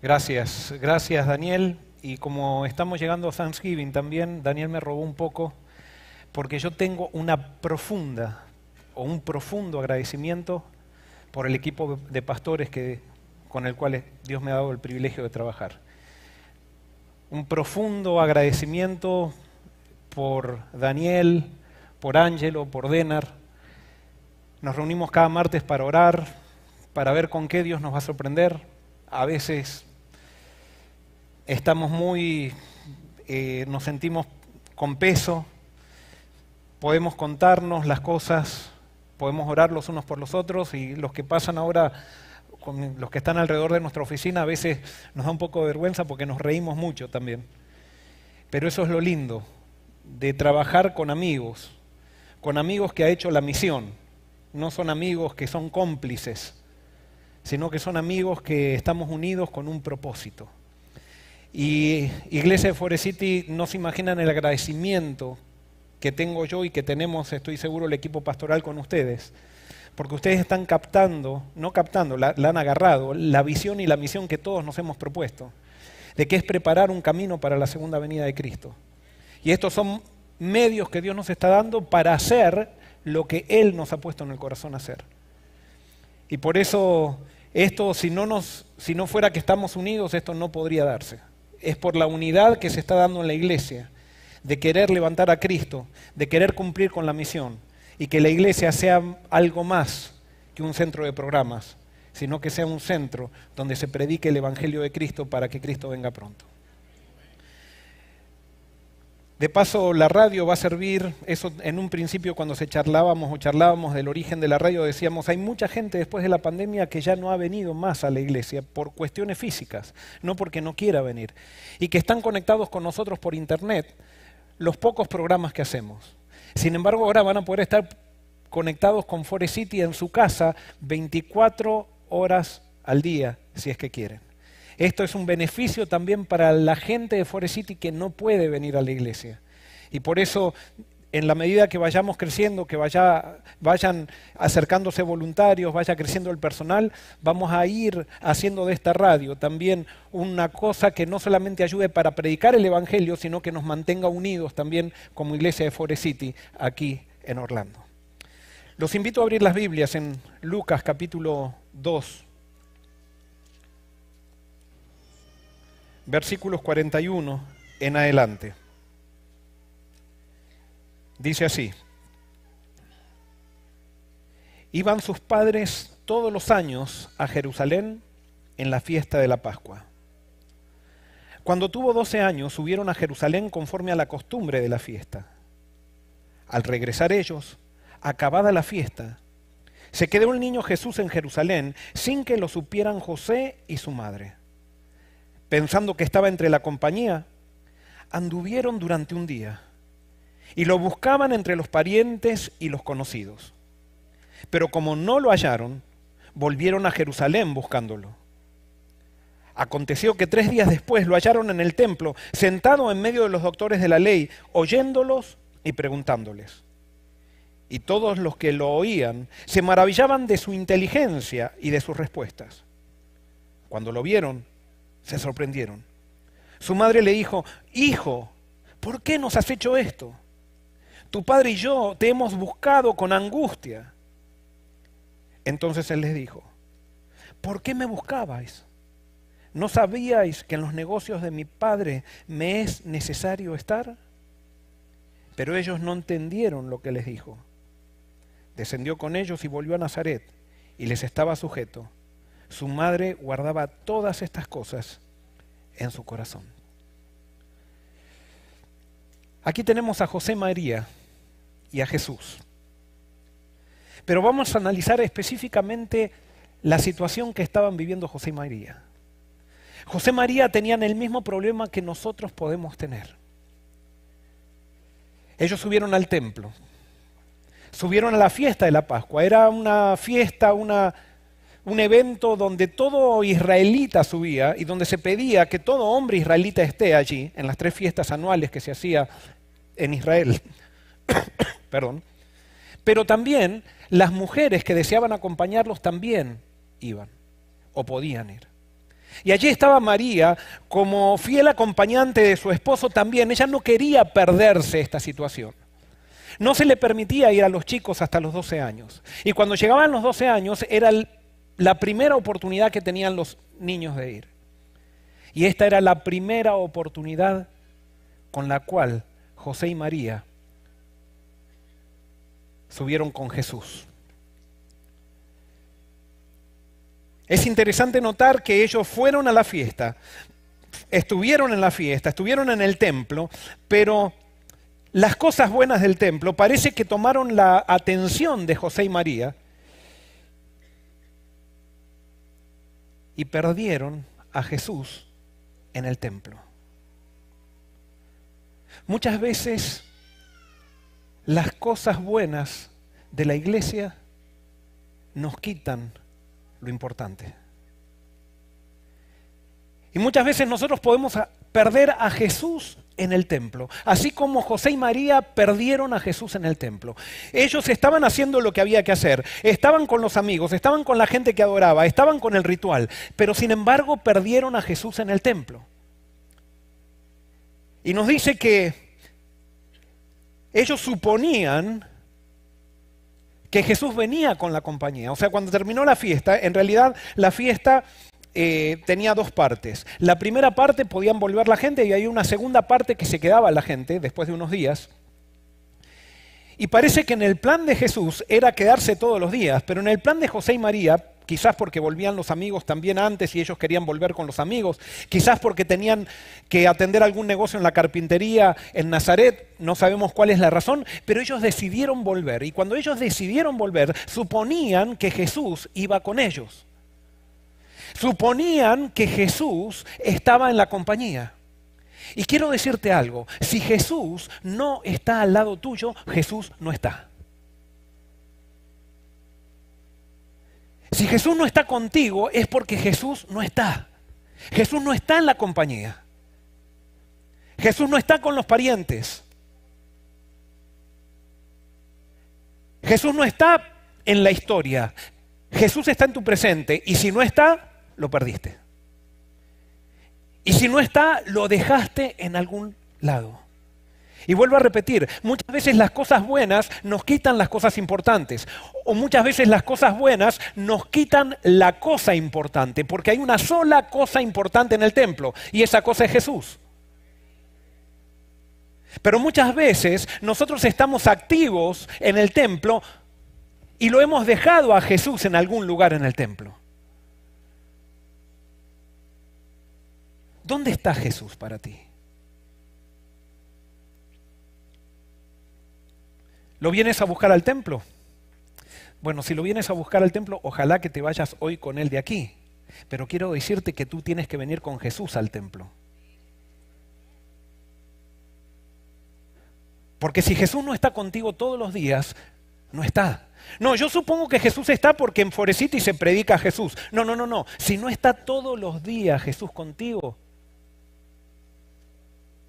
Gracias, gracias Daniel. Y como estamos llegando a Thanksgiving también, Daniel me robó un poco, porque yo tengo una profunda o un profundo agradecimiento por el equipo de pastores con el cual Dios me ha dado el privilegio de trabajar. Un profundo agradecimiento por Daniel, por Ángelo, por Denar. Nos reunimos cada martes para orar, para ver con qué Dios nos va a sorprender. A veces estamos nos sentimos con peso, podemos contarnos las cosas, podemos orar los unos por los otros, y los que pasan ahora, con los que están alrededor de nuestra oficina, a veces nos da un poco de vergüenza porque nos reímos mucho también. Pero eso es lo lindo de trabajar con amigos que ha hecho la misión. No son amigos que son cómplices, sino que son amigos que estamos unidos con un propósito. Y Iglesia de Forest City, no se imaginan el agradecimiento que tengo yo y que tenemos, estoy seguro, el equipo pastoral con ustedes, porque ustedes están la han agarrado, la visión y la misión que todos nos hemos propuesto, de que es preparar un camino para la segunda venida de Cristo. Y estos son medios que Dios nos está dando para hacer lo que Él nos ha puesto en el corazón hacer. Y por eso, esto, si no fuera que estamos unidos, esto no podría darse. Es por la unidad que se está dando en la iglesia, de querer levantar a Cristo, de querer cumplir con la misión, y que la iglesia sea algo más que un centro de programas, sino que sea un centro donde se predique el Evangelio de Cristo para que Cristo venga pronto. De paso, la radio va a servir, eso en un principio cuando charlábamos del origen de la radio, decíamos, hay mucha gente después de la pandemia que ya no ha venido más a la iglesia por cuestiones físicas, no porque no quiera venir, y que están conectados con nosotros por internet, los pocos programas que hacemos. Sin embargo, ahora van a poder estar conectados con Forest City en su casa 24 horas al día, si es que quieren. Esto es un beneficio también para la gente de Forest City que no puede venir a la iglesia. Y por eso, en la medida que vayamos creciendo, que vayan acercándose voluntarios, vaya creciendo el personal, vamos a ir haciendo de esta radio también una cosa que no solamente ayude para predicar el Evangelio, sino que nos mantenga unidos también como iglesia de Forest City aquí en Orlando. Los invito a abrir las Biblias en Lucas capítulo 2. Versículos 41 en adelante. Dice así: iban sus padres todos los años a Jerusalén en la fiesta de la Pascua. Cuando tuvo 12 años, subieron a Jerusalén conforme a la costumbre de la fiesta. Al regresar ellos, acabada la fiesta, se quedó el niño Jesús en Jerusalén sin que lo supieran José y su madre. Pensando que estaba entre la compañía, anduvieron durante un día y lo buscaban entre los parientes y los conocidos. Pero como no lo hallaron, volvieron a Jerusalén buscándolo. Aconteció que 3 días después lo hallaron en el templo, sentado en medio de los doctores de la ley, oyéndolos y preguntándoles. Y todos los que lo oían se maravillaban de su inteligencia y de sus respuestas. Cuando lo vieron, se sorprendieron. Su madre le dijo: hijo, ¿por qué nos has hecho esto? Tu padre y yo te hemos buscado con angustia. Entonces él les dijo: ¿por qué me buscabais? ¿No sabíais que en los negocios de mi padre me es necesario estar? Pero ellos no entendieron lo que les dijo. Descendió con ellos y volvió a Nazaret, y les estaba sujeto. Su madre guardaba todas estas cosas en su corazón. Aquí tenemos a José María y a Jesús. Pero vamos a analizar específicamente la situación que estaban viviendo José y María. José y María tenían el mismo problema que nosotros podemos tener. Ellos subieron al templo, subieron a la fiesta de la Pascua. Era una fiesta, un evento donde todo israelita subía y donde se pedía que todo hombre israelita esté allí, en las 3 fiestas anuales que se hacía en Israel. Perdón. Pero también las mujeres que deseaban acompañarlos también iban o podían ir. Y allí estaba María como fiel acompañante de su esposo también. Ella no quería perderse esta situación. No se le permitía ir a los chicos hasta los 12 años. Y cuando llegaban los 12 años era la primera oportunidad que tenían los niños de ir. Y esta era la primera oportunidad con la cual José y María subieron con Jesús. Es interesante notar que ellos fueron a la fiesta, estuvieron en la fiesta, estuvieron en el templo, pero las cosas buenas del templo parece que tomaron la atención de José y María y perdieron a Jesús en el templo. Muchas veces las cosas buenas de la iglesia nos quitan lo importante. Y muchas veces nosotros podemos perder a Jesús en el templo, así como José y María perdieron a Jesús en el templo. Ellos estaban haciendo lo que había que hacer, estaban con los amigos, estaban con la gente que adoraba, estaban con el ritual, pero sin embargo perdieron a Jesús en el templo. Y nos dice que ellos suponían que Jesús venía con la compañía. O sea, cuando terminó la fiesta, en realidad la fiesta tenía dos partes. La primera parte podían volver la gente y hay una segunda parte que se quedaba la gente después de unos días. Y parece que en el plan de Jesús era quedarse todos los días, pero en el plan de José y María, quizás porque volvían los amigos también antes y ellos querían volver con los amigos, quizás porque tenían que atender algún negocio en la carpintería en Nazaret, no sabemos cuál es la razón, pero ellos decidieron volver. Y cuando ellos decidieron volver, suponían que Jesús iba con ellos. Suponían que Jesús estaba en la compañía. Y quiero decirte algo, si Jesús no está al lado tuyo, Jesús no está. Si Jesús no está contigo es porque Jesús no está. Jesús no está en la compañía. Jesús no está con los parientes. Jesús no está en la historia. Jesús está en tu presente y si no está, lo perdiste. Y si no está, lo dejaste en algún lado. Y vuelvo a repetir, muchas veces las cosas buenas nos quitan las cosas importantes. O muchas veces las cosas buenas nos quitan la cosa importante. Porque hay una sola cosa importante en el templo y esa cosa es Jesús. Pero muchas veces nosotros estamos activos en el templo y lo hemos dejado a Jesús en algún lugar en el templo. ¿Dónde está Jesús para ti? ¿Lo vienes a buscar al templo? Bueno, si lo vienes a buscar al templo, ojalá que te vayas hoy con él de aquí. Pero quiero decirte que tú tienes que venir con Jesús al templo. Porque si Jesús no está contigo todos los días, no está. No, yo supongo que Jesús está porque en Forest City se predica a Jesús. No. Si no está todos los días Jesús contigo,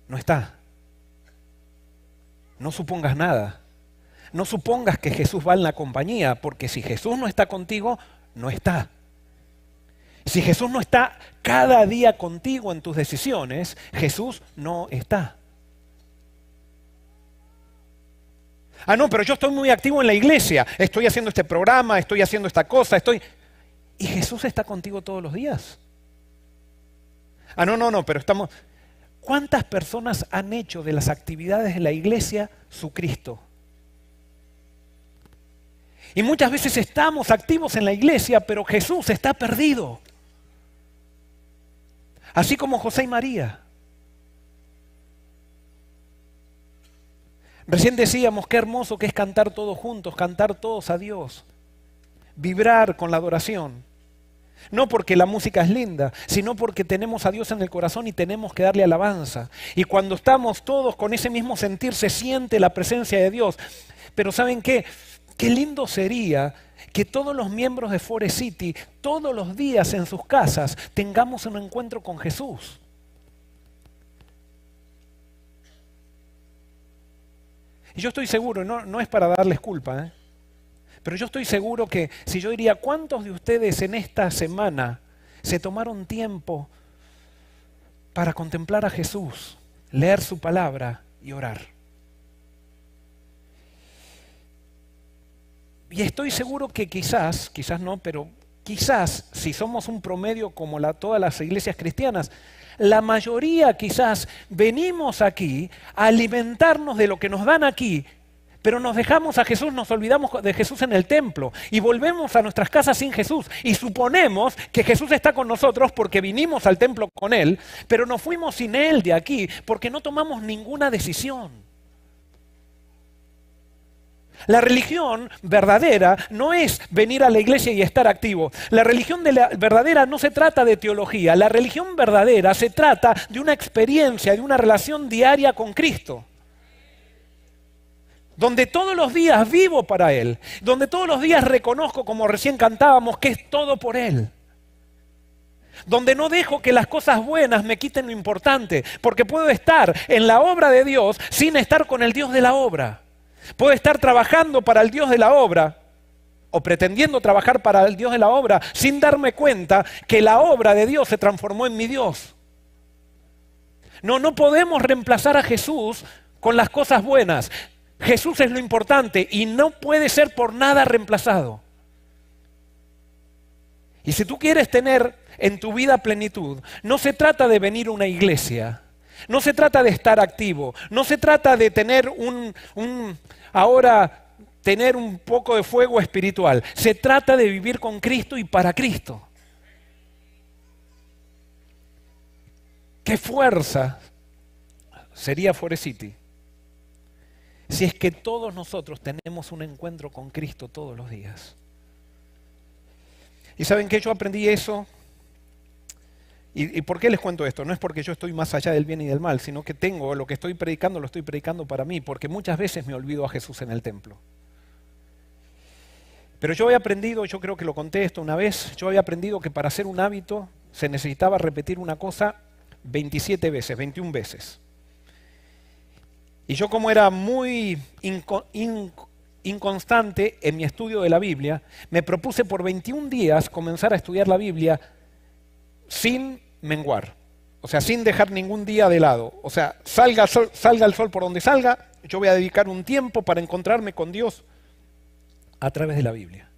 no está. No supongas nada. No supongas que Jesús va en la compañía, porque si Jesús no está contigo, no está. Si Jesús no está cada día contigo en tus decisiones, Jesús no está. Ah, no, pero yo estoy muy activo en la iglesia. Estoy haciendo este programa, estoy haciendo esta cosa, ¿Y Jesús está contigo todos los días? Ah, no, pero estamos... ¿Cuántas personas han hecho de las actividades de la iglesia su Cristo? Y muchas veces estamos activos en la iglesia, pero Jesús está perdido. Así como José y María. Recién decíamos qué hermoso que es cantar todos juntos, cantar todos a Dios. Vibrar con la adoración. No porque la música es linda, sino porque tenemos a Dios en el corazón y tenemos que darle alabanza. Y cuando estamos todos con ese mismo sentir, se siente la presencia de Dios. Pero ¿saben qué? Qué lindo sería que todos los miembros de Forest City, todos los días en sus casas, tengamos un encuentro con Jesús. Y yo estoy seguro, no es para darles culpa, pero yo estoy seguro que si yo diría, ¿cuántos de ustedes en esta semana se tomaron tiempo para contemplar a Jesús, leer su palabra y orar. Y estoy seguro que quizás no, pero quizás si somos un promedio como todas las iglesias cristianas, la mayoría quizás venimos aquí a alimentarnos de lo que nos dan aquí, pero nos dejamos a Jesús, nos olvidamos de Jesús en el templo y volvemos a nuestras casas sin Jesús y suponemos que Jesús está con nosotros porque vinimos al templo con Él, pero nos fuimos sin Él de aquí porque no tomamos ninguna decisión. La religión verdadera no es venir a la iglesia y estar activo. La religión verdadera no se trata de teología. La religión verdadera se trata de una experiencia, de una relación diaria con Cristo. Donde todos los días vivo para Él. Donde todos los días reconozco, como recién cantábamos, que es todo por Él. Donde no dejo que las cosas buenas me quiten lo importante. Porque puedo estar en la obra de Dios sin estar con el Dios de la obra. Puedo estar trabajando para el Dios de la obra o pretendiendo trabajar para el Dios de la obra sin darme cuenta que la obra de Dios se transformó en mi Dios. No podemos reemplazar a Jesús con las cosas buenas. Jesús es lo importante y no puede ser por nada reemplazado. Y si tú quieres tener en tu vida plenitud, no se trata de venir a una iglesia. No se trata de estar activo, no se trata de tener tener un poco de fuego espiritual. Se trata de vivir con Cristo y para Cristo. ¿Qué fuerza sería Forest City si es que todos nosotros tenemos un encuentro con Cristo todos los días? ¿Y saben qué? Yo aprendí eso. ¿Y por qué les cuento esto? No es porque yo estoy más allá del bien y del mal, sino que lo que estoy predicando, lo estoy predicando para mí, porque muchas veces me olvido a Jesús en el templo. Pero yo había aprendido, yo creo que lo conté esto una vez, yo había aprendido que para hacer un hábito se necesitaba repetir una cosa 27 veces, 21 veces. Y yo como era muy inconstante en mi estudio de la Biblia, me propuse por 21 días comenzar a estudiar la Biblia sin menguar, o sea, sin dejar ningún día de lado. O sea, salga el sol por donde salga, yo voy a dedicar un tiempo para encontrarme con Dios a través de la Biblia.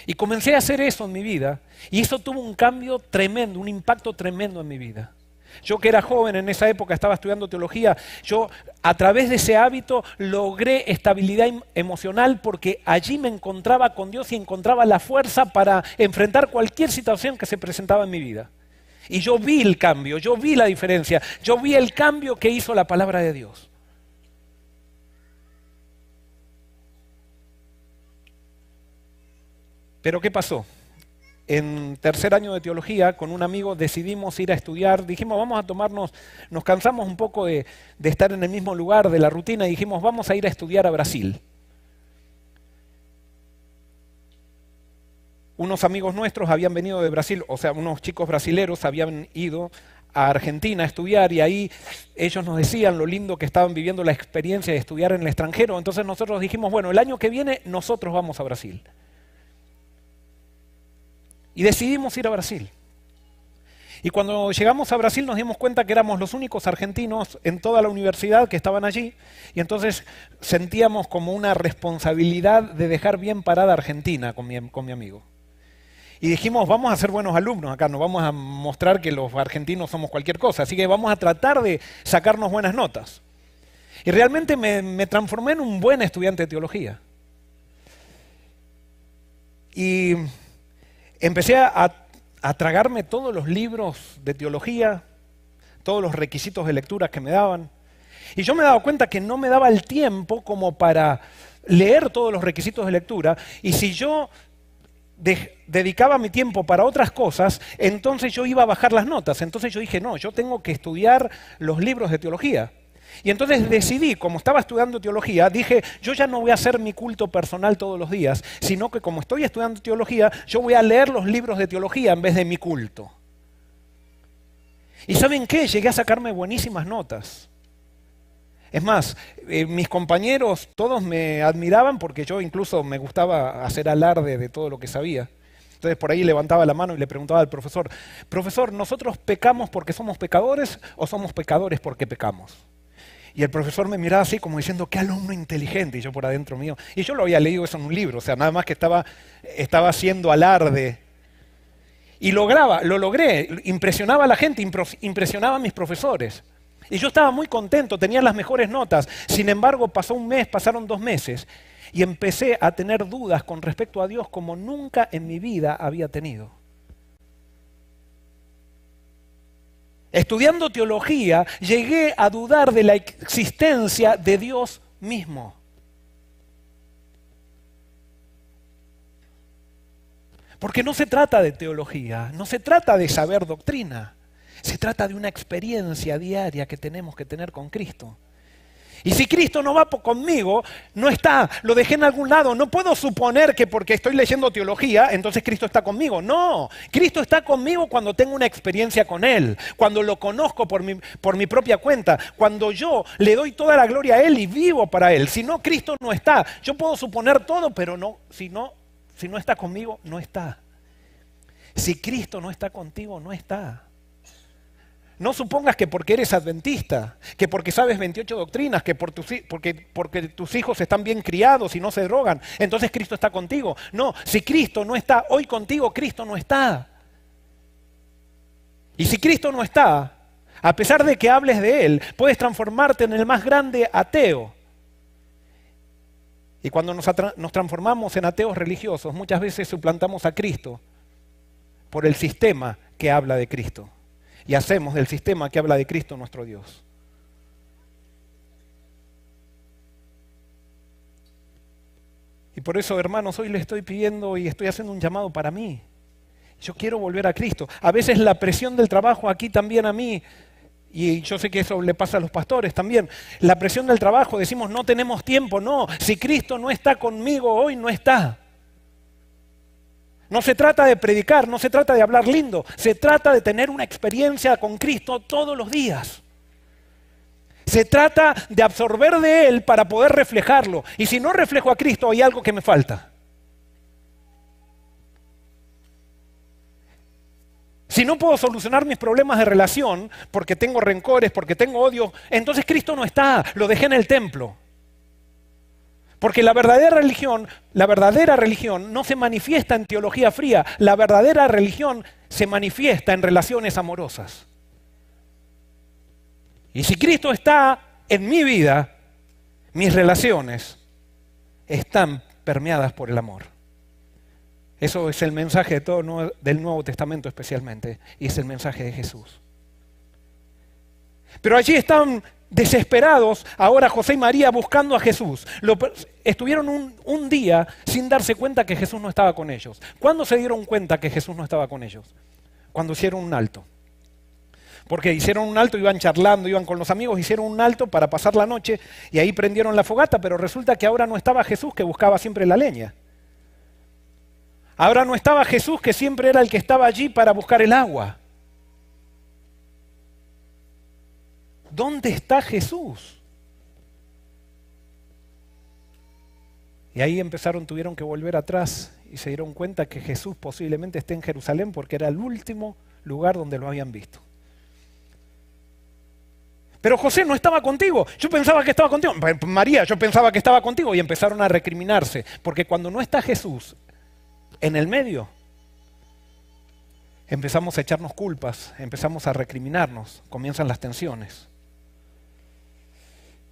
Y comencé a hacer eso en mi vida, y eso tuvo un cambio tremendo, un impacto tremendo en mi vida. Yo que era joven en esa época, estaba estudiando teología, yo a través de ese hábito logré estabilidad emocional porque allí me encontraba con Dios y encontraba la fuerza para enfrentar cualquier situación que se presentaba en mi vida. Y yo vi el cambio, yo vi la diferencia, yo vi el cambio que hizo la palabra de Dios. Pero ¿qué pasó? En tercer año de teología, con un amigo decidimos ir a estudiar. Dijimos, vamos a tomarnos, nos cansamos un poco de estar en el mismo lugar, de la rutina, y dijimos, vamos a ir a estudiar a Brasil. Unos amigos nuestros habían venido de Brasil, o sea, unos chicos brasileros habían ido a Argentina a estudiar y ahí ellos nos decían lo lindo que estaban viviendo la experiencia de estudiar en el extranjero. Entonces nosotros dijimos, bueno, el año que viene nosotros vamos a Brasil. Y decidimos ir a Brasil. Y cuando llegamos a Brasil nos dimos cuenta que éramos los únicos argentinos en toda la universidad que estaban allí. Y entonces sentíamos como una responsabilidad de dejar bien parada Argentina con mi amigo. Y dijimos, vamos a ser buenos alumnos acá, no vamos a mostrar que los argentinos somos cualquier cosa. Así que vamos a tratar de sacarnos buenas notas. Y realmente me transformé en un buen estudiante de teología. Y empecé a tragarme todos los libros de teología, todos los requisitos de lectura que me daban. Y yo me daba cuenta que no me daba el tiempo como para leer todos los requisitos de lectura. Y si yo dedicaba mi tiempo para otras cosas, entonces yo iba a bajar las notas. Entonces yo dije, no, yo tengo que estudiar los libros de teología. Y entonces decidí, como estaba estudiando teología, dije, yo ya no voy a hacer mi culto personal todos los días, sino que como estoy estudiando teología, yo voy a leer los libros de teología en vez de mi culto. ¿Y saben qué? Llegué a sacarme buenísimas notas. Es más, mis compañeros todos me admiraban porque yo incluso me gustaba hacer alarde de todo lo que sabía. Entonces por ahí levantaba la mano y le preguntaba al profesor, profesor, ¿nosotros pecamos porque somos pecadores o somos pecadores porque pecamos? Y el profesor me miraba así como diciendo, qué alumno inteligente, y yo por adentro mío. Y yo lo había leído eso en un libro, o sea, nada más que estaba haciendo alarde. Y lo logré, impresionaba a la gente, impresionaba a mis profesores. Y yo estaba muy contento, tenía las mejores notas. Sin embargo, pasó un mes, pasaron 2 meses, y empecé a tener dudas con respecto a Dios como nunca en mi vida había tenido. Estudiando teología, llegué a dudar de la existencia de Dios mismo. Porque no se trata de teología, no se trata de saber doctrina, se trata de una experiencia diaria que tenemos que tener con Cristo. Y si Cristo no va conmigo, no está, lo dejé en algún lado. No puedo suponer que porque estoy leyendo teología, entonces Cristo está conmigo. No, Cristo está conmigo cuando tengo una experiencia con Él, cuando lo conozco por mi propia cuenta, cuando yo le doy toda la gloria a Él y vivo para Él. Si no, Cristo no está. Yo puedo suponer todo, pero no, si no está conmigo, no está. Si Cristo no está contigo, no está. No supongas que porque eres adventista, que porque sabes 28 doctrinas, que porque tus hijos están bien criados y no se drogan, entonces Cristo está contigo. No, si Cristo no está hoy contigo, Cristo no está. Y si Cristo no está, a pesar de que hables de Él, puedes transformarte en el más grande ateo. Y cuando nos transformamos en ateos religiosos, muchas veces suplantamos a Cristo por el sistema que habla de Cristo. Y hacemos del sistema que habla de Cristo nuestro Dios. Y por eso, hermanos, hoy les estoy pidiendo y estoy haciendo un llamado para mí. Yo quiero volver a Cristo. A veces la presión del trabajo aquí también a mí, y yo sé que eso le pasa a los pastores también, la presión del trabajo, decimos no tenemos tiempo. No, si Cristo no está conmigo hoy, no está. No se trata de predicar, no se trata de hablar lindo, se trata de tener una experiencia con Cristo todos los días. Se trata de absorber de Él para poder reflejarlo. Y si no reflejo a Cristo, hay algo que me falta. Si no puedo solucionar mis problemas de relación, porque tengo rencores, porque tengo odio, entonces Cristo no está, lo dejé en el templo. Porque la verdadera religión no se manifiesta en teología fría, la verdadera religión se manifiesta en relaciones amorosas. Y si Cristo está en mi vida, mis relaciones están permeadas por el amor. Eso es el mensaje del Nuevo Testamento especialmente, y es el mensaje de Jesús. Pero allí están desesperados ahora José y María buscando a Jesús. Estuvieron un día sin darse cuenta que Jesús no estaba con ellos. ¿Cuándo se dieron cuenta que Jesús no estaba con ellos? Cuando hicieron un alto. Porque hicieron un alto, iban charlando, iban con los amigos, hicieron un alto para pasar la noche y ahí prendieron la fogata, pero resulta que ahora no estaba Jesús que buscaba siempre la leña. Ahora no estaba Jesús que siempre era el que estaba allí para buscar el agua. ¿Dónde está Jesús? Y ahí tuvieron que volver atrás y se dieron cuenta que Jesús posiblemente esté en Jerusalén porque era el último lugar donde lo habían visto. Pero José no estaba contigo, yo pensaba que estaba contigo. María, yo pensaba que estaba contigo, y empezaron a recriminarse, porque cuando no está Jesús en el medio, empezamos a echarnos culpas, empezamos a recriminarnos, comienzan las tensiones.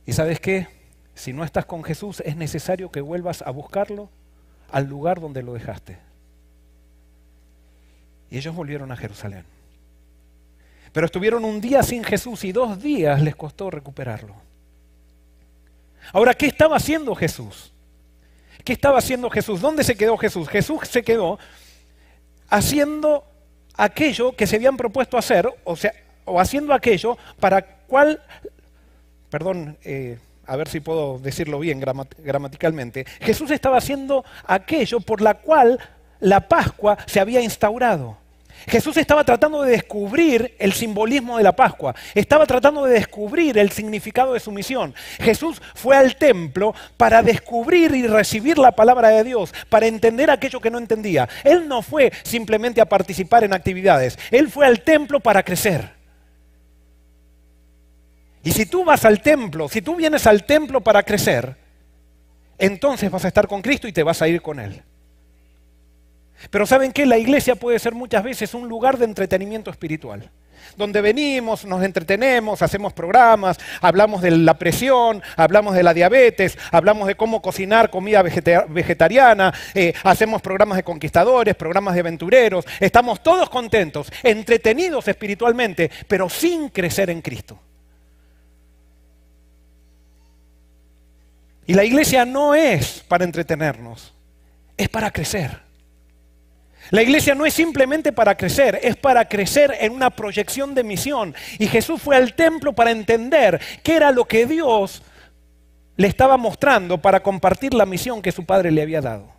¿Y sabes qué? Si no estás con Jesús, es necesario que vuelvas a buscarlo al lugar donde lo dejaste. Y ellos volvieron a Jerusalén. Pero estuvieron un día sin Jesús y 2 días les costó recuperarlo. Ahora, ¿qué estaba haciendo Jesús? ¿Qué estaba haciendo Jesús? ¿Dónde se quedó Jesús? Jesús se quedó haciendo aquello que se habían propuesto hacer, o haciendo aquello para cual... Perdón, a ver si puedo decirlo bien gramaticalmente. Jesús estaba haciendo aquello por la cual la Pascua se había instaurado. Jesús estaba tratando de descubrir el simbolismo de la Pascua, estaba tratando de descubrir el significado de su misión. Jesús fue al templo para descubrir y recibir la palabra de Dios, para entender aquello que no entendía. Él no fue simplemente a participar en actividades, Él fue al templo para crecer. Y si tú vas al templo, si tú vienes al templo para crecer, entonces vas a estar con Cristo y te vas a ir con Él. Pero ¿saben qué? La iglesia puede ser muchas veces un lugar de entretenimiento espiritual, donde venimos, nos entretenemos, hacemos programas, hablamos de la presión, hablamos de la diabetes, hablamos de cómo cocinar comida vegetariana, hacemos programas de conquistadores, programas de aventureros, estamos todos contentos, entretenidos espiritualmente, pero sin crecer en Cristo. Y la iglesia no es para entretenernos, es para crecer. La iglesia no es simplemente para crecer, es para crecer en una proyección de misión. Y Jesús fue al templo para entender qué era lo que Dios le estaba mostrando para compartir la misión que su Padre le había dado.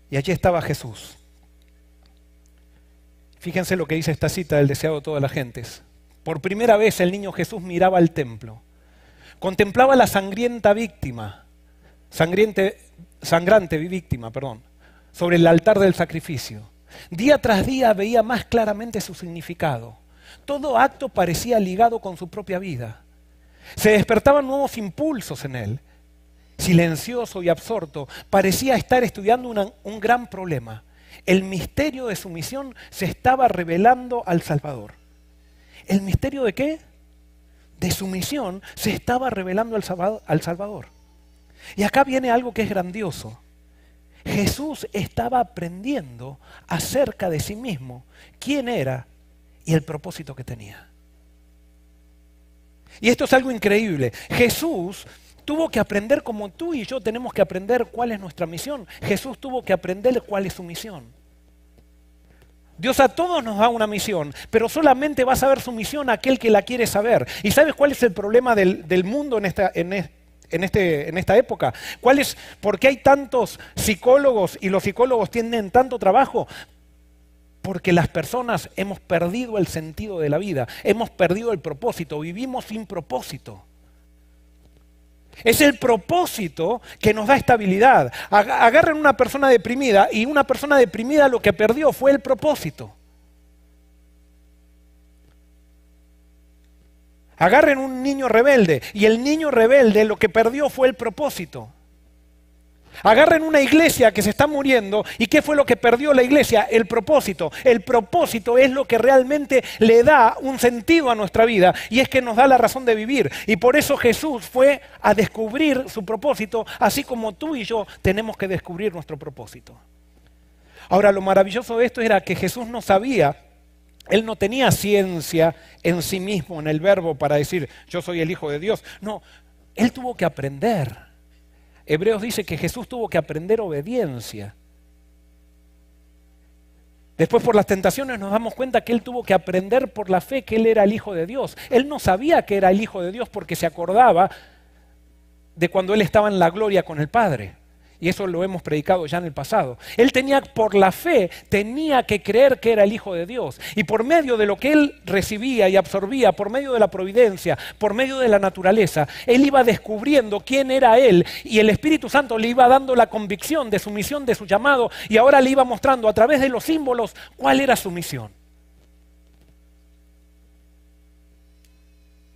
Y allí estaba Jesús. Fíjense lo que dice esta cita del deseado de todas las gentes. Por primera vez el niño Jesús miraba al templo, contemplaba la sangrante víctima, sobre el altar del sacrificio. Día tras día veía más claramente su significado. Todo acto parecía ligado con su propia vida. Se despertaban nuevos impulsos en él. Silencioso y absorto, parecía estar estudiando un gran problema. El misterio de su misión se estaba revelando al Salvador. ¿El misterio de qué? De su misión se estaba revelando al Salvador. Y acá viene algo que es grandioso. Jesús estaba aprendiendo acerca de sí mismo, quién era y el propósito que tenía. Y esto es algo increíble. Jesús tuvo que aprender como tú y yo tenemos que aprender cuál es nuestra misión. Jesús tuvo que aprender cuál es su misión. Dios a todos nos da una misión, pero solamente va a saber su misión aquel que la quiere saber. ¿Y sabes cuál es el problema del mundo en esta época? ¿Por qué hay tantos psicólogos y los psicólogos tienen tanto trabajo? Porque las personas hemos perdido el sentido de la vida, hemos perdido el propósito, vivimos sin propósito. Es el propósito que nos da estabilidad. Agarren una persona deprimida y una persona deprimida lo que perdió fue el propósito. Agarren un niño rebelde y el niño rebelde lo que perdió fue el propósito. Agarren una iglesia que se está muriendo y ¿qué fue lo que perdió la iglesia? El propósito. El propósito es lo que realmente le da un sentido a nuestra vida y es que nos da la razón de vivir. Y por eso Jesús fue a descubrir su propósito, así como tú y yo tenemos que descubrir nuestro propósito. Ahora, lo maravilloso de esto era que Jesús no sabía. Él no tenía ciencia en sí mismo, en el verbo, para decir, yo soy el Hijo de Dios. No, él tuvo que aprender. Hebreos dice que Jesús tuvo que aprender obediencia. Después por las tentaciones nos damos cuenta que él tuvo que aprender por la fe que él era el Hijo de Dios. Él no sabía que era el Hijo de Dios porque se acordaba de cuando él estaba en la gloria con el Padre. Y eso lo hemos predicado ya en el pasado. Él por la fe, tenía que creer que era el Hijo de Dios. Y por medio de lo que él recibía y absorbía, por medio de la providencia, por medio de la naturaleza, él iba descubriendo quién era él. Y el Espíritu Santo le iba dando la convicción de su misión, de su llamado. Y ahora le iba mostrando a través de los símbolos cuál era su misión.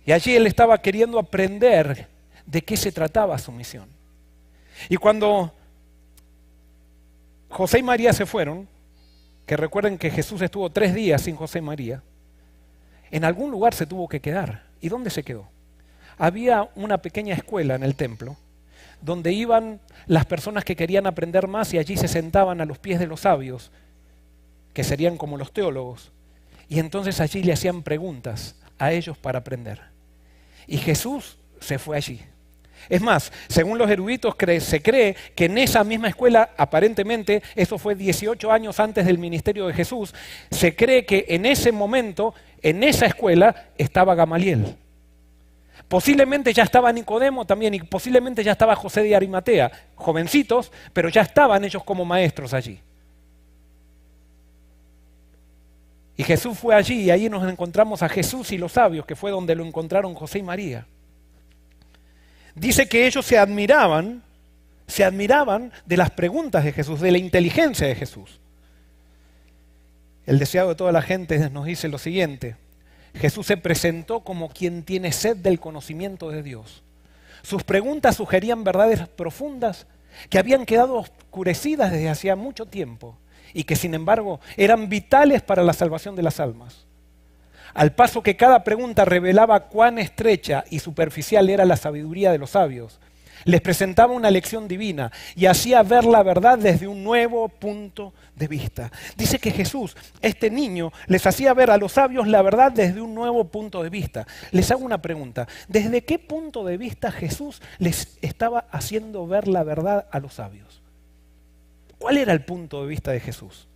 Y allí él estaba queriendo aprender de qué se trataba su misión. Y cuando José y María se fueron, que recuerden que Jesús estuvo 3 días sin José y María, en algún lugar se tuvo que quedar. ¿Y dónde se quedó? Había una pequeña escuela en el templo donde iban las personas que querían aprender más y allí se sentaban a los pies de los sabios, que serían como los teólogos, y entonces allí le hacían preguntas a ellos para aprender. Y Jesús se fue allí. Es más, según los eruditos se cree que en esa misma escuela, aparentemente, eso fue 18 años antes del ministerio de Jesús, se cree que en ese momento, en esa escuela, estaba Gamaliel. Posiblemente ya estaba Nicodemo también y posiblemente ya estaba José de Arimatea, jovencitos, pero ya estaban ellos como maestros allí. Y Jesús fue allí y ahí nos encontramos a Jesús y los sabios, que fue donde lo encontraron José y María. Dice que ellos se admiraban de las preguntas de Jesús, de la inteligencia de Jesús. El deseado de toda la gente nos dice lo siguiente: Jesús se presentó como quien tiene sed del conocimiento de Dios. Sus preguntas sugerían verdades profundas que habían quedado oscurecidas desde hacía mucho tiempo y que sin embargo eran vitales para la salvación de las almas. Al paso que cada pregunta revelaba cuán estrecha y superficial era la sabiduría de los sabios, les presentaba una lección divina y hacía ver la verdad desde un nuevo punto de vista. Dice que Jesús, este niño, les hacía ver a los sabios la verdad desde un nuevo punto de vista. Les hago una pregunta: ¿desde qué punto de vista Jesús les estaba haciendo ver la verdad a los sabios? ¿Cuál era el punto de vista de Jesús?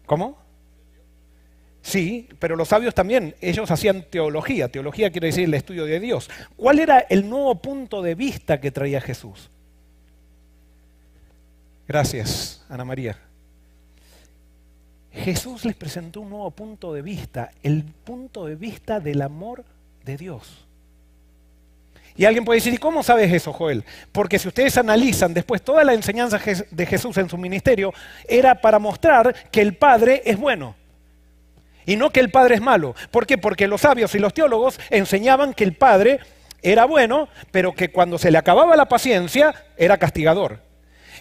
¿Cómo? Sí, pero los sabios también, ellos hacían teología. Teología quiere decir el estudio de Dios. ¿Cuál era el nuevo punto de vista que traía Jesús? Gracias, Ana María. Jesús les presentó un nuevo punto de vista, el punto de vista del amor de Dios. Y alguien puede decir: ¿y cómo sabes eso, Joel? Porque si ustedes analizan después toda la enseñanza de Jesús en su ministerio, era para mostrar que el Padre es bueno. Y no que el Padre es malo. ¿Por qué? Porque los sabios y los teólogos enseñaban que el Padre era bueno, pero que cuando se le acababa la paciencia, era castigador.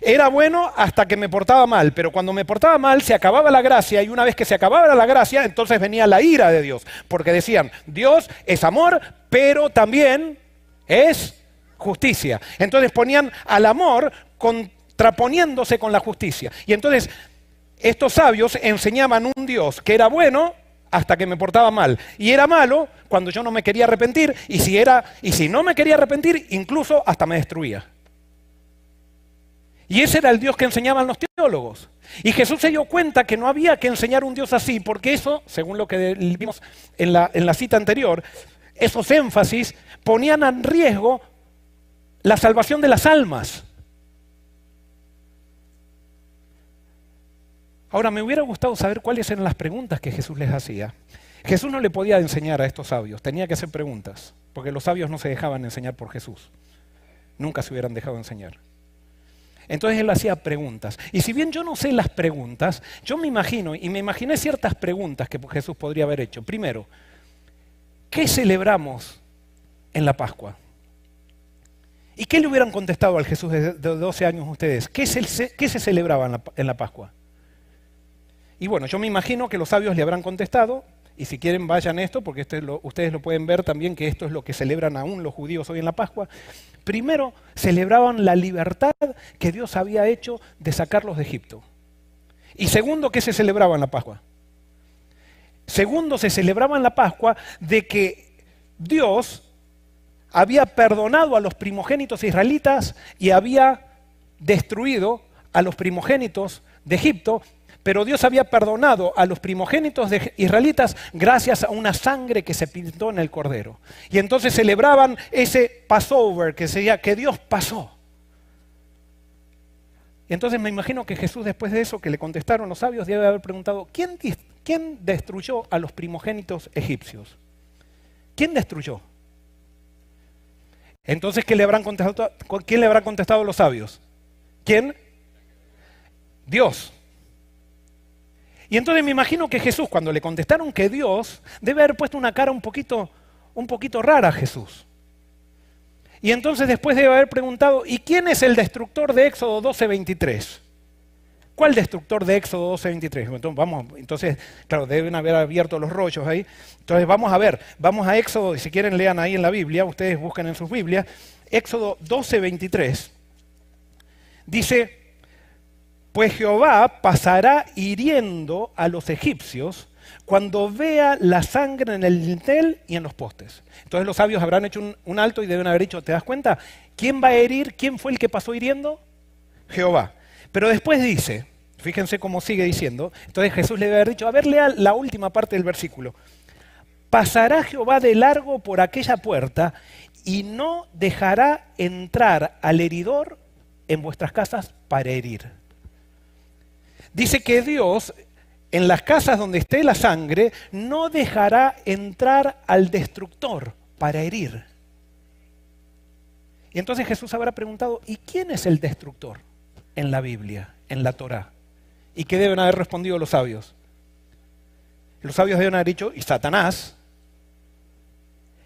Era bueno hasta que me portaba mal, pero cuando me portaba mal se acababa la gracia, y una vez que se acababa la gracia, entonces venía la ira de Dios. Porque decían: Dios es amor, pero también es justicia. Entonces ponían al amor contraponiéndose con la justicia. Y entonces estos sabios enseñaban un Dios que era bueno hasta que me portaba mal, y era malo cuando yo no me quería arrepentir, y si no me quería arrepentir, incluso hasta me destruía. Y ese era el Dios que enseñaban los teólogos. Y Jesús se dio cuenta que no había que enseñar un Dios así, porque eso, según lo que vimos en la cita anterior, esos énfasis ponían en riesgo la salvación de las almas. Ahora, me hubiera gustado saber cuáles eran las preguntas que Jesús les hacía. Jesús no le podía enseñar a estos sabios, tenía que hacer preguntas, porque los sabios no se dejaban enseñar por Jesús. Nunca se hubieran dejado enseñar. Entonces él hacía preguntas. Y si bien yo no sé las preguntas, yo me imaginé ciertas preguntas que Jesús podría haber hecho. Primero, ¿qué celebramos en la Pascua? ¿Y qué le hubieran contestado al Jesús de 12 años ustedes? ¿Qué se celebraba en la Pascua? Y bueno, yo me imagino que los sabios le habrán contestado, y si quieren vayan esto, porque ustedes lo pueden ver también, que esto es lo que celebran aún los judíos hoy en la Pascua. Primero, celebraban la libertad que Dios había hecho de sacarlos de Egipto. Y segundo, ¿qué se celebraba en la Pascua? Segundo, se celebraba en la Pascua de que Dios había perdonado a los primogénitos israelitas y había destruido a los primogénitos de Egipto, pero Dios había perdonado a los primogénitos de israelitas gracias a una sangre que se pintó en el cordero. Y entonces celebraban ese Passover, que sería que Dios pasó. Y entonces me imagino que Jesús, después de eso que le contestaron los sabios, debe haber preguntado: ¿quién destruyó a los primogénitos egipcios? ¿Quién destruyó? Entonces, ¿quién le habrán contestado los sabios? ¿Quién? Dios. Y entonces me imagino que Jesús, cuando le contestaron que Dios, debe haber puesto una cara un poquito rara a Jesús. Y entonces después debe haber preguntado: ¿y quién es el destructor de Éxodo 12:23? ¿Cuál destructor de Éxodo 12:23? Entonces, claro, deben haber abierto los rollos ahí. Entonces vamos a Éxodo, y si quieren lean ahí en la Biblia, ustedes busquen en sus Biblias, Éxodo 12:23. Dice: pues Jehová pasará hiriendo a los egipcios cuando vea la sangre en el dintel y en los postes. Entonces los sabios habrán hecho un alto y deben haber dicho: ¿te das cuenta? ¿Quién va a herir? ¿Quién fue el que pasó hiriendo? Jehová. Pero después dice, fíjense cómo sigue diciendo, entonces Jesús le debe haber dicho, a ver, lea la última parte del versículo. Pasará Jehová de largo por aquella puerta y no dejará entrar al heridor en vuestras casas para herir. Dice que Dios en las casas donde esté la sangre, no dejará entrar al destructor para herir. Y entonces Jesús habrá preguntado, ¿y quién es el destructor en la Biblia, en la Torá? ¿Y qué deben haber respondido los sabios? Los sabios deben haber dicho, y Satanás.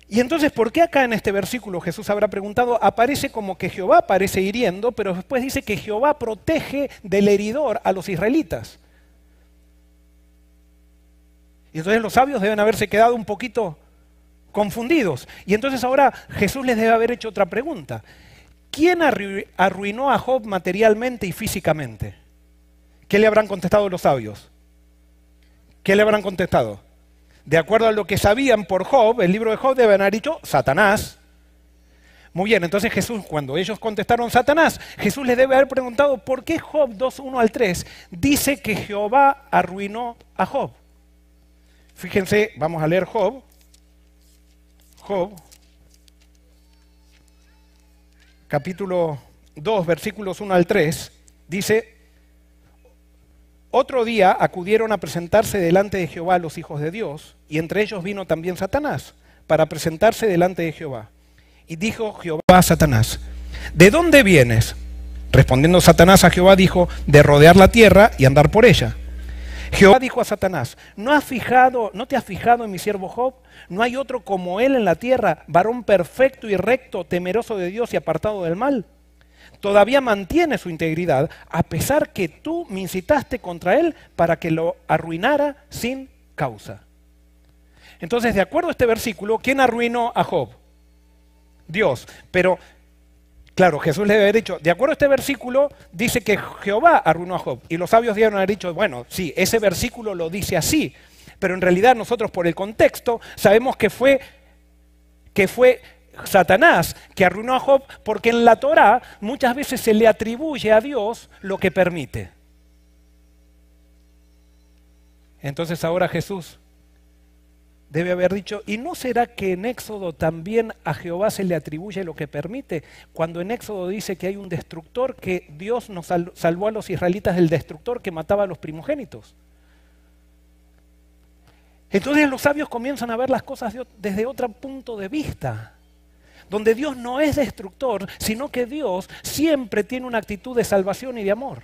Y entonces, ¿por qué acá en este versículo Jesús habrá preguntado? Aparece como que Jehová aparece hiriendo, pero después dice que Jehová protege del heridor a los israelitas. Y entonces los sabios deben haberse quedado un poquito confundidos. Y entonces ahora Jesús les debe haber hecho otra pregunta. ¿Quién arruinó a Job materialmente y físicamente? ¿Qué le habrán contestado los sabios? ¿Qué le habrán contestado? De acuerdo a lo que sabían por Job, el libro de Job deben haber dicho Satanás. Muy bien, entonces Jesús, cuando ellos contestaron Satanás, Jesús les debe haber preguntado ¿por qué Job 2:1-3 dice que Jehová arruinó a Job? Fíjense, vamos a leer Job, capítulo 2, versículos 1-3, dice, otro día acudieron a presentarse delante de Jehová los hijos de Dios, y entre ellos vino también Satanás, para presentarse delante de Jehová. Y dijo Jehová a Satanás, ¿de dónde vienes? Respondiendo Satanás a Jehová dijo, de rodear la tierra y andar por ella. Jehová dijo a Satanás, ¿no te has fijado en mi siervo Job? ¿No hay otro como él en la tierra, varón perfecto y recto, temeroso de Dios y apartado del mal? Todavía mantiene su integridad, a pesar que tú me incitaste contra él para que lo arruinara sin causa. Entonces, de acuerdo a este versículo, ¿quién arruinó a Job? Dios. Pero, claro, Jesús le debe haber dicho, de acuerdo a este versículo, dice que Jehová arruinó a Job. Y los sabios debieron haber dicho, bueno, sí, ese versículo lo dice así. Pero en realidad nosotros por el contexto sabemos que fue Satanás que arruinó a Job, porque en la Torá muchas veces se le atribuye a Dios lo que permite. Entonces ahora Jesús debe haber dicho, ¿y no será que en Éxodo también a Jehová se le atribuye lo que permite? Cuando en Éxodo dice que hay un destructor, que Dios nos salvó a los israelitas del destructor que mataba a los primogénitos. Entonces los sabios comienzan a ver las cosas desde otro punto de vista, donde Dios no es destructor, sino que Dios siempre tiene una actitud de salvación y de amor.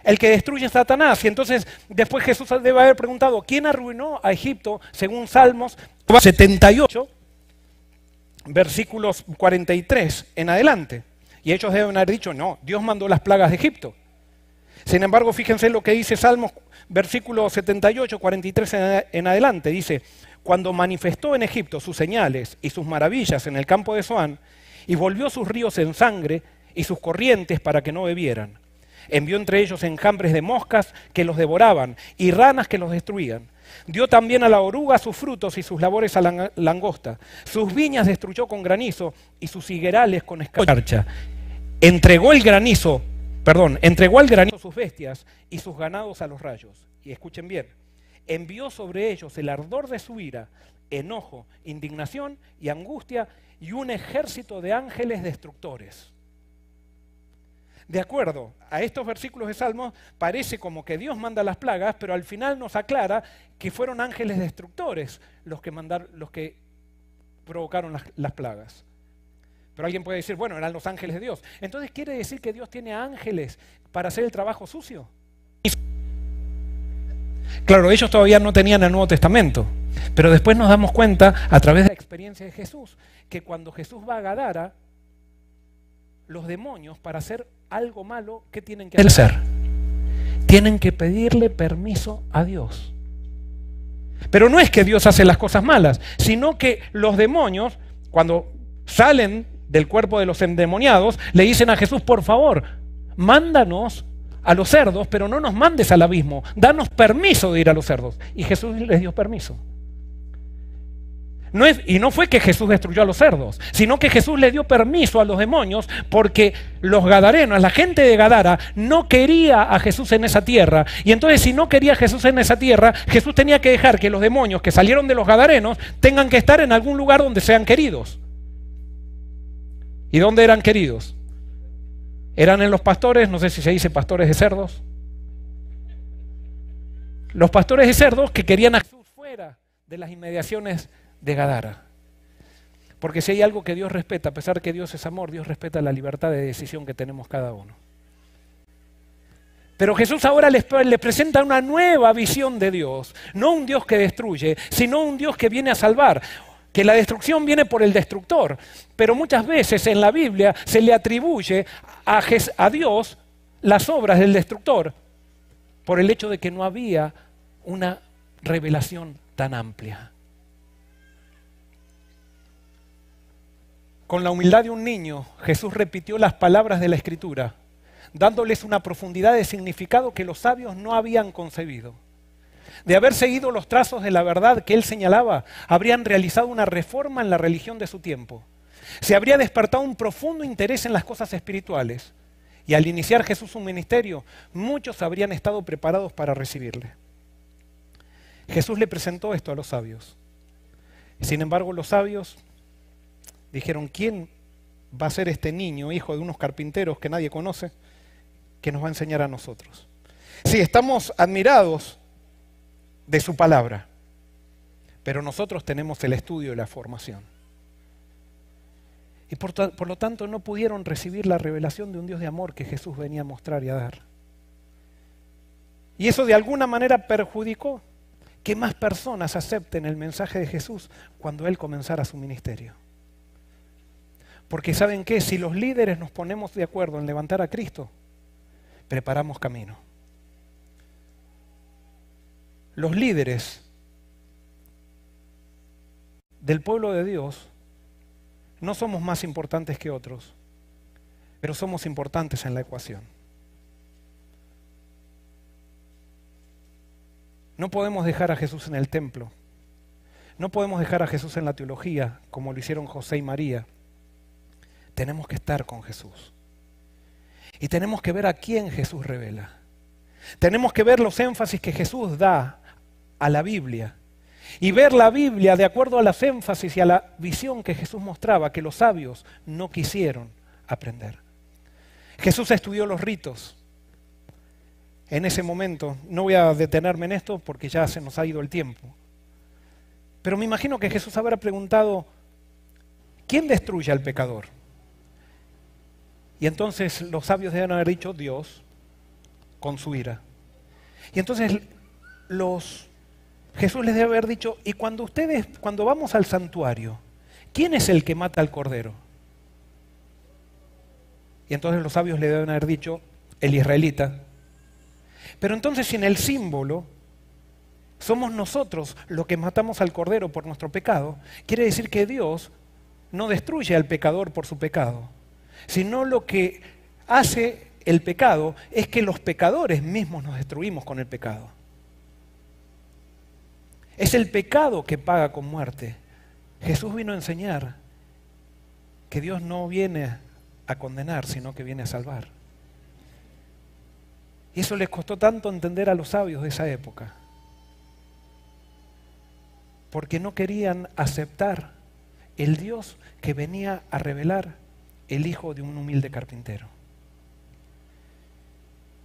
El que destruye a Satanás. Y entonces después Jesús debe haber preguntado, ¿quién arruinó a Egipto? Según Salmos 78, versículos 43 en adelante. Y ellos deben haber dicho, no, Dios mandó las plagas de Egipto. Sin embargo, fíjense lo que dice Salmos, versículo 78, 43 en adelante. Dice, cuando manifestó en Egipto sus señales y sus maravillas en el campo de Zoán, y volvió sus ríos en sangre y sus corrientes para que no bebieran. Envió entre ellos enjambres de moscas que los devoraban y ranas que los destruían. Dio también a la oruga sus frutos y sus labores a la langosta. Sus viñas destruyó con granizo y sus higuerales con escarcha. Entregó al granizo sus bestias y sus ganados a los rayos. Y escuchen bien, envió sobre ellos el ardor de su ira, enojo, indignación y angustia y un ejército de ángeles destructores. De acuerdo a estos versículos de Salmos, parece como que Dios manda las plagas, pero al final nos aclara que fueron ángeles destructores los que provocaron las plagas. Pero alguien puede decir, bueno, eran los ángeles de Dios. Entonces, ¿quiere decir que Dios tiene ángeles para hacer el trabajo sucio? Claro, ellos todavía no tenían el Nuevo Testamento, pero después nos damos cuenta, a través de la experiencia de Jesús, que cuando Jesús va a Gadara, los demonios, para hacer algo malo, ¿qué tienen que hacer? Tienen que pedirle permiso a Dios. Pero no es que Dios hace las cosas malas, sino que los demonios, cuando salen del cuerpo de los endemoniados, le dicen a Jesús, por favor, mándanos a los cerdos, pero no nos mandes al abismo, danos permiso de ir a los cerdos. Y Jesús les dio permiso. Y no fue que Jesús destruyó a los cerdos, sino que Jesús le dio permiso a los demonios porque los gadarenos, la gente de Gadara, no quería a Jesús en esa tierra. Y entonces, si no quería a Jesús en esa tierra, Jesús tenía que dejar que los demonios que salieron de los gadarenos tengan que estar en algún lugar donde sean queridos. ¿Y dónde eran queridos? Eran en los pastores, no sé si se dice pastores de cerdos. los pastores de cerdos que querían a Jesús fuera de las inmediaciones de Gadara. Porque si hay algo que Dios respeta, a pesar de que Dios es amor, Dios respeta la libertad de decisión que tenemos cada uno. Pero Jesús ahora les presenta una nueva visión de Dios. No un Dios que destruye, sino un Dios que viene a salvar. Que la destrucción viene por el destructor. Pero muchas veces en la Biblia se le atribuye a Dios las obras del destructor por el hecho de que no había una revelación tan amplia. Con la humildad de un niño, Jesús repitió las palabras de la Escritura, dándoles una profundidad de significado que los sabios no habían concebido. De haber seguido los trazos de la verdad que él señalaba, habrían realizado una reforma en la religión de su tiempo. Se habría despertado un profundo interés en las cosas espirituales. Y al iniciar Jesús su ministerio, muchos habrían estado preparados para recibirle. Jesús le presentó esto a los sabios. Sin embargo, los sabios dijeron, ¿quién va a ser este niño, hijo de unos carpinteros que nadie conoce, que nos va a enseñar a nosotros? Sí, estamos admirados de su palabra, pero nosotros tenemos el estudio y la formación. Y por lo tanto no pudieron recibir la revelación de un Dios de amor que Jesús venía a mostrar y a dar. Y eso de alguna manera perjudicó que más personas acepten el mensaje de Jesús cuando Él comenzara su ministerio. Porque ¿saben qué? Si los líderes nos ponemos de acuerdo en levantar a Cristo, preparamos camino. Los líderes del pueblo de Dios no somos más importantes que otros, pero somos importantes en la ecuación. No podemos dejar a Jesús en el templo. No podemos dejar a Jesús en la teología, como lo hicieron José y María. Tenemos que estar con Jesús. Y tenemos que ver a quién Jesús revela. Tenemos que ver los énfasis que Jesús da a la Biblia. Y ver la Biblia de acuerdo a los énfasis y a la visión que Jesús mostraba, que los sabios no quisieron aprender. Jesús estudió los ritos. En ese momento, no voy a detenerme en esto porque ya se nos ha ido el tiempo. Pero me imagino que Jesús habrá preguntado, ¿quién destruye al pecador? Y entonces los sabios deben haber dicho, Dios, con su ira. Y entonces Jesús les debe haber dicho, y cuando vamos al santuario, ¿quién es el que mata al cordero? Y entonces los sabios le deben haber dicho, el israelita. Pero entonces si en el símbolo somos nosotros los que matamos al cordero por nuestro pecado, quiere decir que Dios no destruye al pecador por su pecado, sino lo que hace el pecado es que los pecadores mismos nos destruimos con el pecado. Es el pecado que paga con muerte. Jesús vino a enseñar que Dios no viene a condenar, sino que viene a salvar. Y eso les costó tanto entender a los sabios de esa época, porque no querían aceptar el Dios que venía a revelar el hijo de un humilde carpintero.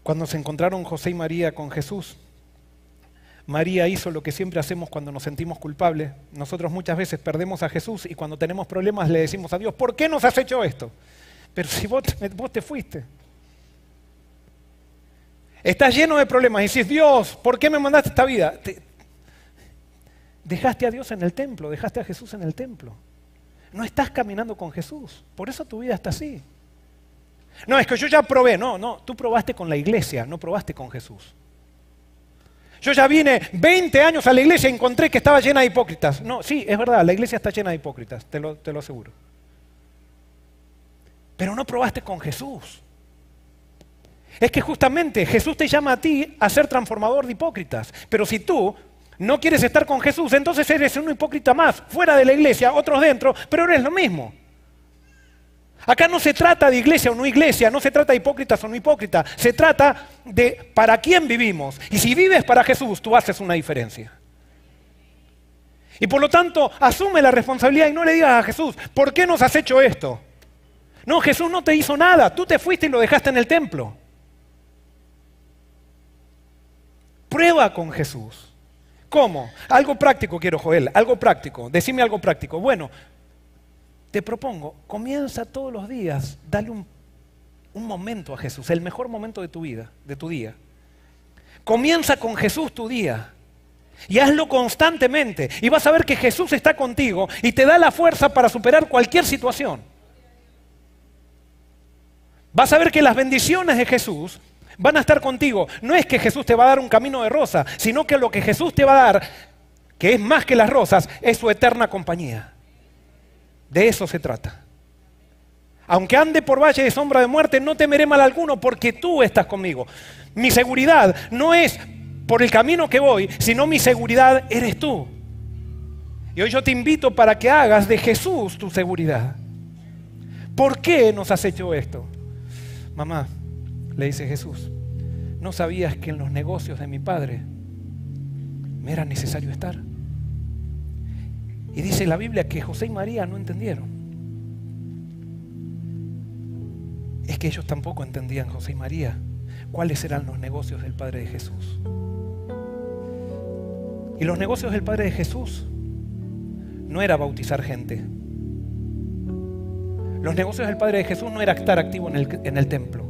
Cuando se encontraron José y María con Jesús, María hizo lo que siempre hacemos cuando nos sentimos culpables. Nosotros muchas veces perdemos a Jesús y cuando tenemos problemas le decimos a Dios, ¿por qué nos has hecho esto? Pero si vos te fuiste. Estás lleno de problemas y decís, Dios, ¿por qué me mandaste esta vida? Dejaste a Dios en el templo, dejaste a Jesús en el templo. No estás caminando con Jesús, por eso tu vida está así. No, es que yo ya probé, no, tú probaste con la iglesia, no probaste con Jesús. Yo ya vine 20 años a la iglesia y encontré que estaba llena de hipócritas. No, sí, es verdad, la iglesia está llena de hipócritas, te lo aseguro. Pero no probaste con Jesús. Es que justamente Jesús te llama a ti a ser transformador de hipócritas. Pero si tú no quieres estar con Jesús, entonces eres un hipócrita más, fuera de la iglesia, otros dentro, pero eres lo mismo. Acá no se trata de iglesia o no iglesia, no se trata de hipócritas o no hipócritas, se trata de para quién vivimos. Y si vives para Jesús, tú haces una diferencia. Y por lo tanto, asume la responsabilidad y no le digas a Jesús, ¿por qué nos has hecho esto? No, Jesús no te hizo nada, tú te fuiste y lo dejaste en el templo. Prueba con Jesús. ¿Cómo? Algo práctico quiero, Joel, algo práctico. Decime algo práctico. Bueno, te propongo, comienza todos los días, dale un momento a Jesús, el mejor momento de tu vida, de tu día. Comienza con Jesús tu día y hazlo constantemente y vas a ver que Jesús está contigo y te da la fuerza para superar cualquier situación. Vas a ver que las bendiciones de Jesús van a estar contigo. No es que Jesús te va a dar un camino de rosa, sino que lo que Jesús te va a dar, que es más que las rosas, es su eterna compañía. De eso se trata. Aunque ande por valle de sombra de muerte, no temeré mal alguno porque tú estás conmigo. Mi seguridad no es por el camino que voy, sino mi seguridad eres tú. Y hoy yo te invito para que hagas de Jesús tu seguridad. ¿Por qué nos has hecho esto? Mamá, le dice Jesús, ¿no sabías que en los negocios de mi padre me era necesario estar? Y dice la Biblia que José y María no entendieron. Es que ellos tampoco entendían, José y María, cuáles eran los negocios del Padre de Jesús. Y los negocios del Padre de Jesús no era bautizar gente. Los negocios del Padre de Jesús no era estar activo en el templo.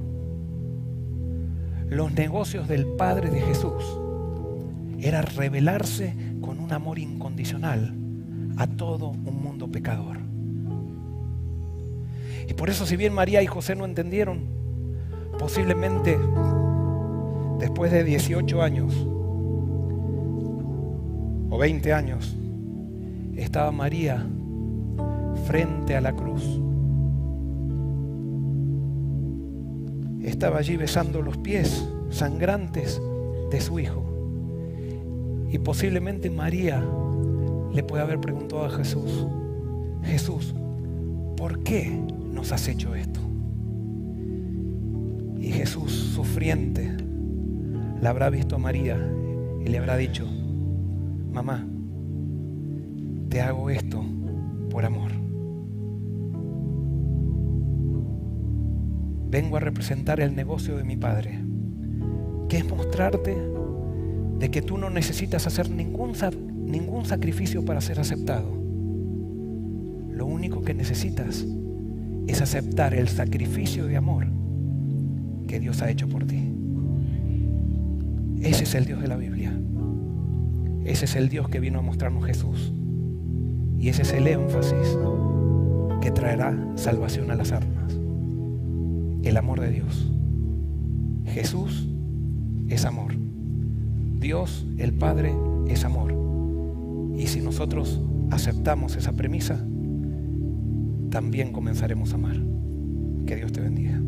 Los negocios del Padre de Jesús era revelarse con un amor incondicional a todo un mundo pecador. Y por eso, si bien María y José no entendieron, posiblemente después de 18 años o 20 años, estaba María frente a la cruz. Estaba allí besando los pies sangrantes de su hijo. Y posiblemente María le puede haber preguntado a Jesús, Jesús, ¿por qué nos has hecho esto? Y Jesús, sufriente, la habrá visto a María y le habrá dicho, mamá, te hago esto por amor. Vengo a representar el negocio de mi Padre, que es mostrarte de que tú no necesitas hacer ningún sacrificio para ser aceptado. Lo único que necesitas es aceptar el sacrificio de amor que Dios ha hecho por ti. Ese es el Dios de la Biblia. Ese es el Dios que vino a mostrarnos Jesús. Y ese es el énfasis que traerá salvación a las almas. El amor de Dios. Jesús es amor. Dios, el Padre, es amor. Y si nosotros aceptamos esa premisa, también comenzaremos a amar. Que Dios te bendiga.